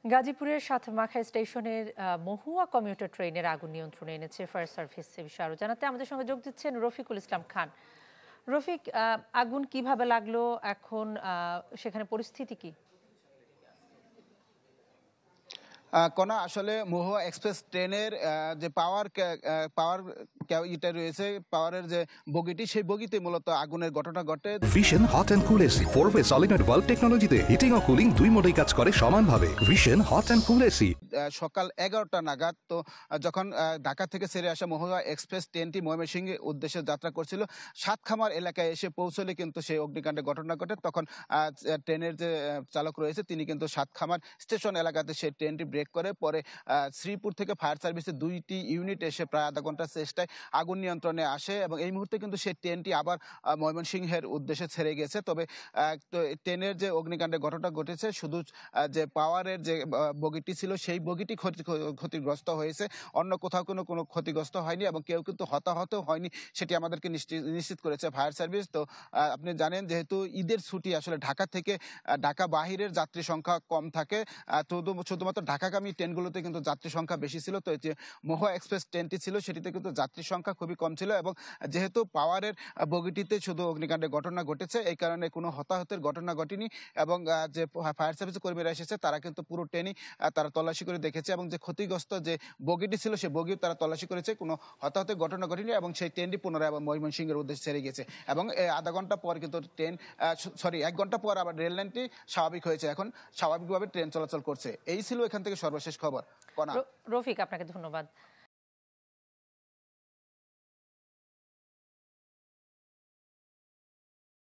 গাজীপুরের সাতমাখা স্টেশনের মহুয়া কমিউটার ট্রেনের আগুন নিয়ন্ত্রণে এনেছে ফায়ার সার্ভিস। এ বিষয়ে আরো জানাতে আমাদের সঙ্গে যোগ দিচ্ছেন রফিকুল ইসলাম খান। রফিক, আগুন কিভাবে লাগলো, এখন সেখানে পরিস্থিতি কি? কণা, আসলে মহুয়া এক্সপ্রেস ট্রেনের যে পাওয়ার পাওয়ার ইটা রয়েছে, পাওয়ারের যে বগিটি, সেই বগিতে মূলত আগুনের ঘটনা ঘটে। Vision hot and cool AC 4-ওয়ে সলিনয়েড ভালভ টেকনোলজিতে হিটিং ও কুলিং দুই মোডেই কাজ করে সমানভাবে। Vision hot and cool AC. সকাল 11টা নাগাদ তো যখন ঢাকা থেকে ছেড়ে আসা মহুয়া এক্সপ্রেস ট্রেনটি ময়মনসিংহের উদ্দেশ্যে যাত্রা করছিল, সাতখামার এলাকায় এসে পৌঁছলে কিন্তু সেই অগ্নিকাণ্ডের ঘটনা ঘটে। তখন ট্রেনের যে চালক রয়েছে তিনি কিন্তু সাতখামার স্টেশন এলাকাতে সেই ট্রেনটি ব্রেক করে, পরে শ্রীপুর থেকে ফায়ার সার্ভিসের 2টি ইউনিট এসে প্রায় আধা ঘন্টার চেষ্টায় আগুন নিয়ন্ত্রণে আসে এবং এই মুহূর্তে কিন্তু সেই ট্রেনটি আবার ময়মনসিংহের উদ্দেশ্যে ছেড়ে গেছে। তবে ট্রেনের যে অগ্নিকাণ্ডের ঘটনা ঘটেছে, শুধু যে পাওয়ারের যে বগিটি ছিল সেই বগিটি ক্ষতিগ্রস্ত হয়েছে, অন্য কোথাও কোনো ক্ষতিগ্রস্ত হয়নি এবং কেউ কিন্তু হতাহত হয়নি, সেটি আমাদেরকে নিশ্চিত করেছে ফায়ার সার্ভিস। তো আপনি জানেন, যেহেতু ঈদের ছুটি, আসলে ঢাকা থেকে ঢাকা বাহিরের যাত্রী সংখ্যা কম থাকে, শুধুমাত্র ঢাকাগামী ট্রেনগুলোতে কিন্তু যাত্রী সংখ্যা বেশি ছিল। তো যে মহুয়া এক্সপ্রেস ট্রেনটি ছিল সেটিতে কিন্তু যাত্রী সংখ্যা খুবই কম ছিল এবং যেহেতু পাওয়ারের বগিটিতে শুধু অগ্নিকাণ্ডের ঘটনা ঘটেছে, এই কারণে কোনো হতাহতের ঘটনা ঘটেনি এবং যে ফায়ার সার্ভিসের কর্মীরা এসেছে তারা কিন্তু পুরো ট্রেনই তারা তল্লাশি করে দেখেছে এবং যে ক্ষতিগ্রস্ত যে বগিটি ছিল সেই বগিও তারা তল্লাশি করেছে, কোনো হতাহতের ঘটনা ঘটেনি এবং সেই ট্রেনটি পুনরায় আবার ময়মনসিংহের উদ্দেশ্যে ছেড়ে গেছে এবং আধা ঘন্টা পর কিন্তু 1 ঘন্টা পর আবার রেল লাইনটি স্বাভাবিক হয়েছে, এখন স্বাভাবিকভাবে ট্রেন চলাচল করছে। এই ছিল এখান থেকে সর্বশেষ খবর। রফিক, আপনাকে ধন্যবাদ।